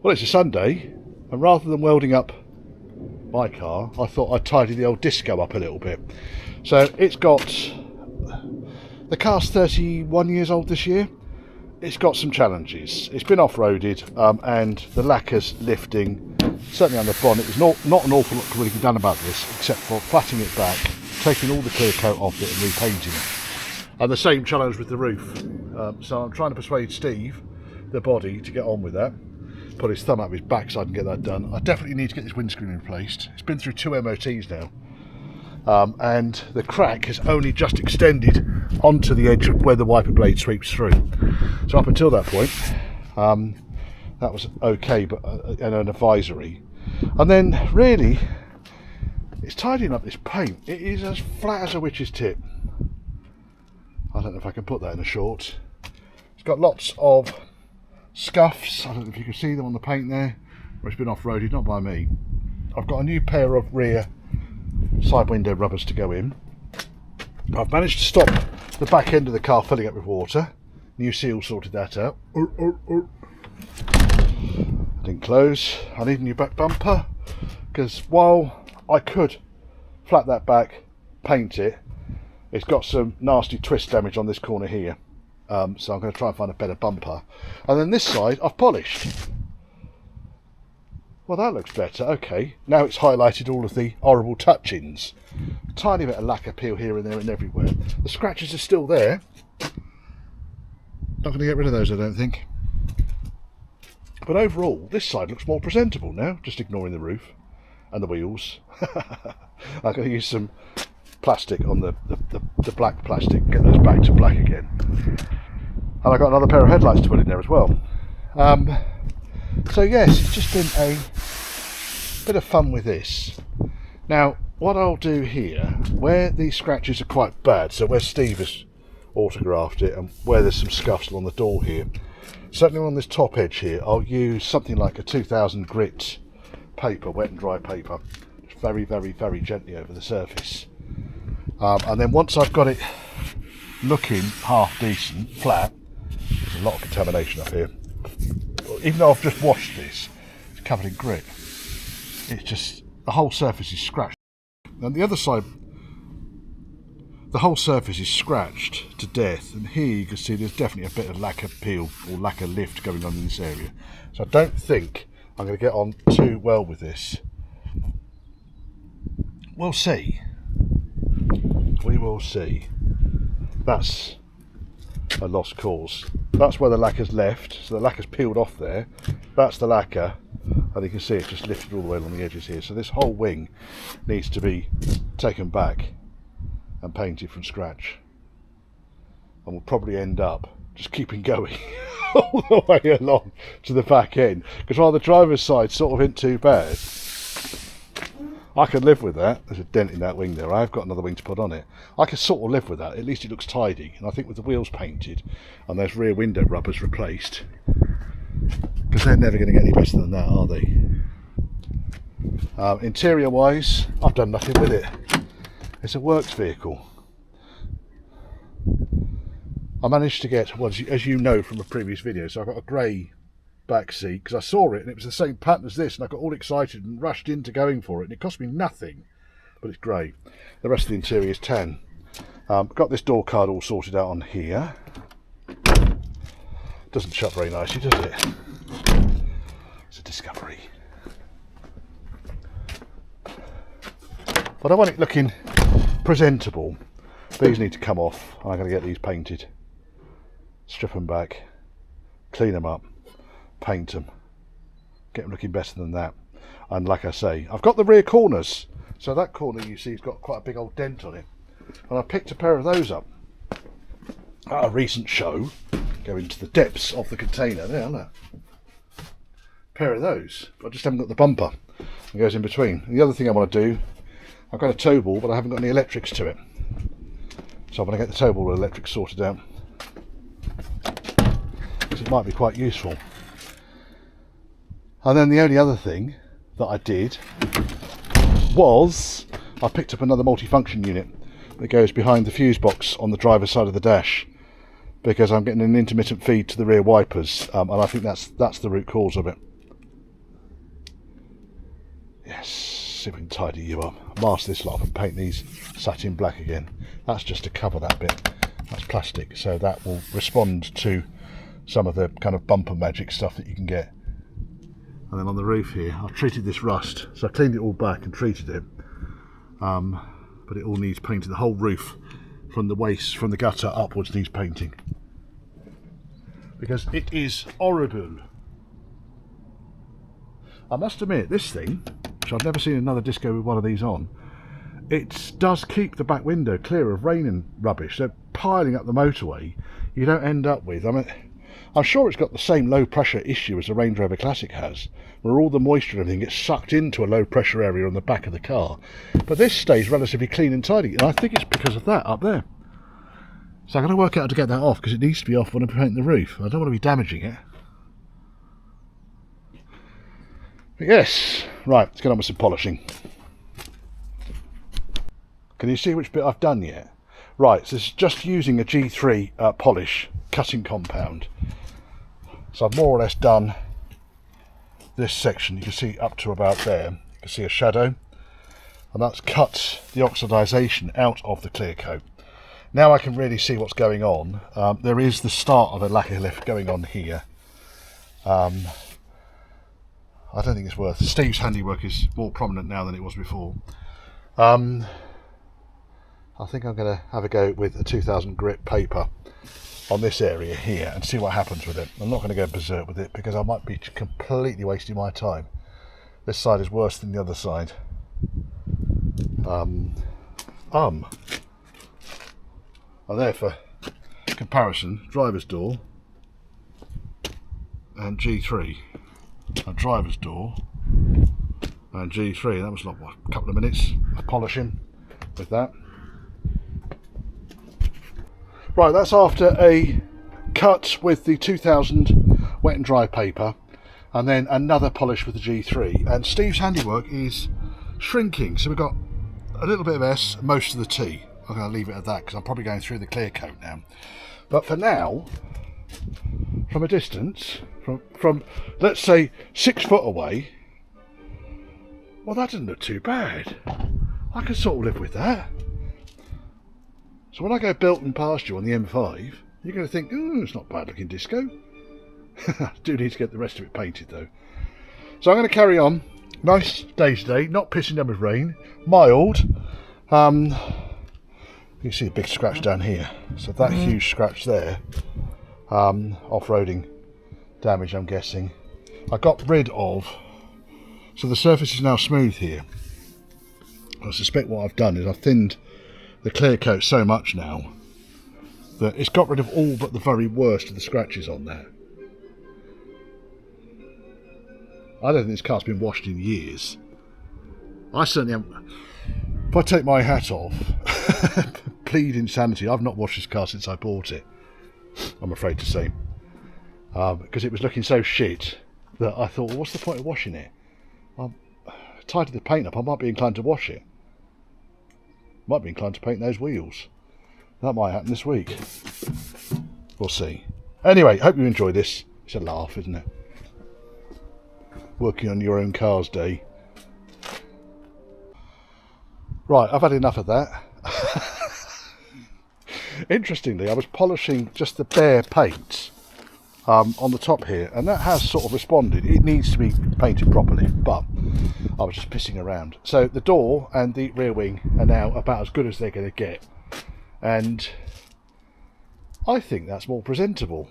Well, it's a Sunday, and rather than welding up my car, I thought I'd tidy the old Disco up a little bit. So it's got, the car's 31 years old this year. It's got some challenges. It's been off-roaded, and the lacquer's lifting, certainly on the bonnet. There's not an awful lot to really be done about this, except for flattening it back, taking all the clear coat off it and repainting it. And the same challenge with the roof. So I'm trying to persuade Steve, the body, to get on with that. Put his thumb up his back so I can get that done. I definitely need to get this windscreen replaced. It's been through 2 MOTs now. And the crack has only just extended onto the edge of where the wiper blade sweeps through. So up until that point, that was okay, but and an advisory. And then really, it's tidying up this paint. It is as flat as a witch's tip. I don't know if I can put that in a short. It's got lots of scuffs. I don't know if you can see them on the paint there, where it's been off-roaded, not by me. I've got a new pair of rear side window rubbers to go in. I've managed to stop the back end of the car filling up with water. New seal sorted that out. Didn't close. I need a new back bumper, because while I could flat that back, paint it, it's got some nasty twist damage on this corner here. So I'm going to try and find a better bumper. And then this side I've polished. Well, that looks better. Okay, now it's highlighted all of the horrible touch-ins. Tiny bit of lacquer peel here and there and everywhere. The scratches are still there. Not going to get rid of those, I don't think. But overall, this side looks more presentable now, just ignoring the roof and the wheels. I'm going to use some plastic on the black plastic, get those back to black again. And I got another pair of headlights to put in there as well. So yes, it's just been a bit of fun with this. Now, what I'll do here, where these scratches are quite bad, so where Steve has autographed it and where there's some scuffs along the door here, certainly on this top edge here, I'll use something like a 2000 grit paper, wet and dry paper, just very, very, very gently over the surface. And then once I've got it looking half decent, flat, there's a lot of contamination up here. Even though I've just washed this, it's covered in grit. It's just, the whole surface is scratched. And the other side, the whole surface is scratched to death. And here you can see there's definitely a bit of lacquer peel or lacquer lift going on in this area. So I don't think I'm going to get on too well with this. We'll see. We will see. That's a lost cause. That's where the lacquer's left, so the lacquer's peeled off there. That's the lacquer, and you can see it's just lifted all the way along the edges here. So this whole wing needs to be taken back and painted from scratch. And we'll probably end up just keeping going all the way along to the back end. Because while the driver's side sort of isn't too bad, I can live with that. There's a dent in that wing there. I've got another wing to put on it. I can sort of live with that. At least it looks tidy. And I think with the wheels painted and those rear window rubbers replaced, because they're never going to get any better than that, are they? Interior wise, I've done nothing with it. It's a works vehicle. I managed to get, well, as you know from a previous video, so I've got a grey back seat, because I saw it and it was the same pattern as this, and I got all excited and rushed into going for it, and it cost me nothing, but it's grey. The rest of the interior is tan. Got this door card all sorted out on here. Doesn't shut very nicely, does it? It's a Discovery. But I want it looking presentable. These need to come off, and I'm going to get these painted. Strip them back, clean them up, paint them, get them looking better than that. And like I say, I've got the rear corners, so that corner you see has got quite a big old dent on it, and I picked a pair of those up at a recent show. Go into the depths of the container there, look. Pair of those. I just haven't got the bumper that goes in between. And the other thing I want to do, I've got a tow ball, but I haven't got any electrics to it, so I'm going to get the tow ball and electrics sorted out, because it might be quite useful. And then the only other thing that I did was I picked up another multifunction unit that goes behind the fuse box on the driver's side of the dash, because I'm getting an intermittent feed to the rear wipers, and I think that's the root cause of it. See if we can tidy you up. Mask this lot off and paint these satin black again. That's just to cover that bit. That's plastic, so that will respond to some of the kind of bumper magic stuff that you can get. And then on the roof here, I've treated this rust, so I cleaned it all back and treated it. But it all needs painting. The whole roof, from the waist, from the gutter upwards, needs painting. Because it is horrible. I must admit, this thing, which I've never seen another disco with one of these on, it does keep the back window clear of rain and rubbish. So piling up the motorway, you don't end up with, I mean, I'm sure it's got the same low pressure issue as the Range Rover Classic has, where all the moisture and everything gets sucked into a low pressure area on the back of the car. But this stays relatively clean and tidy, and I think it's because of that up there. So I'm going to work out how to get that off, because it needs to be off when I'm painting the roof. I don't want to be damaging it. But yes, right, let's get on with some polishing. Can you see which bit I've done yet? Right, so this is just using a G3 polish cutting compound. So I've more or less done this section. You can see up to about there. You can see a shadow. And that's cut the oxidisation out of the clear coat. Now I can really see what's going on. There is the start of a lacquer lift going on here. I don't think it's worth. Steve's handiwork is more prominent now than it was before. I think I'm going to have a go with a 2000 grit paper on this area here and see what happens with it. I'm not going to go berserk with it because I might be completely wasting my time. This side is worse than the other side. And there, for comparison, driver's door and G3. A driver's door and G3. That was like what, a couple of minutes of polishing with that. Right, that's after a cut with the 2000 wet and dry paper, and then another polish with the G3. And Steve's handiwork is shrinking, so we've got a little bit of S, most of the T. I'm going to leave it at that because I'm probably going through the clear coat now. But for now, from a distance, from let's say 6 foot away, well, that doesn't look too bad. I can sort of live with that. So when I go belting past you on the M5, you're going to think, it's not bad looking disco. I do need to get the rest of it painted though. So I'm going to carry on. Nice day today, not pissing down with rain, mild. You can see a big scratch down here. So that huge scratch there, off-roading damage, I'm guessing. I got rid of, so the surface is now smooth here. I suspect what I've done is I've thinned the clear coat so much now that it's got rid of all but the very worst of the scratches on there. I don't think this car's been washed in years. I certainly haven't. If I take my hat off, plead insanity, I've not washed this car since I bought it, I'm afraid to say. Because it was looking so shit that I thought, well, what's the point of washing it? I tidied the paint up, I might be inclined to wash it. Might be inclined to paint those wheels. That might happen this week. We'll see. Anyway, hope you enjoy this. It's a laugh, isn't it? Working on your own car's day. Right, I've had enough of that. Interestingly, I was polishing just the bare paint on the top here, and that has sort of responded. It needs to be painted properly, but I was just pissing around. So the door and the rear wing are now about as good as they're going to get, and I think that's more presentable.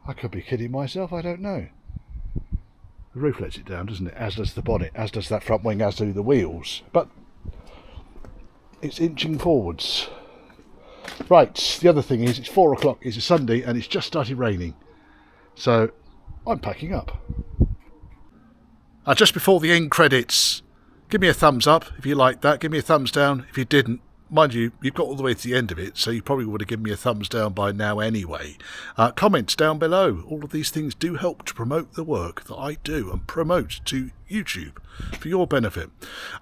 I could be kidding myself, I don't know. The roof lets it down, doesn't it? As does the bonnet, as does that front wing, as do the wheels, but it's inching forwards. Right, the other thing is, it's 4 o'clock, it's a Sunday, and it's just started raining. So, I'm packing up. Just before the end credits, give me a thumbs up if you liked that, give me a thumbs down if you didn't. Mind you, you've got all the way to the end of it, so you probably would have given me a thumbs down by now anyway. Comments down below. All of these things do help to promote the work that I do and promote to YouTube for your benefit.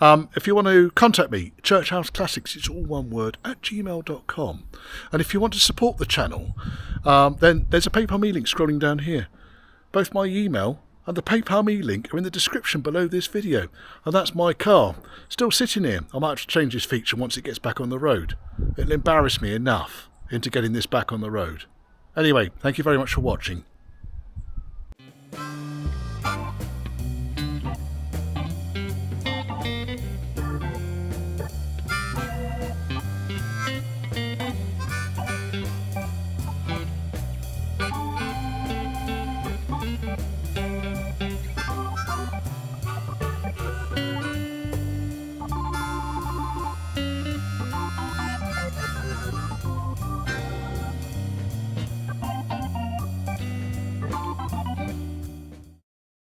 If you want to contact me, churchhouseclassics, it's all one word, @gmail.com. And if you want to support the channel, then there's a PayPal me link scrolling down here. Both my email and the PayPal me link are in the description below this video. And that's my car, still sitting here. I might have to change this feature once it gets back on the road. It'll embarrass me enough into getting this back on the road. Anyway, thank you very much for watching.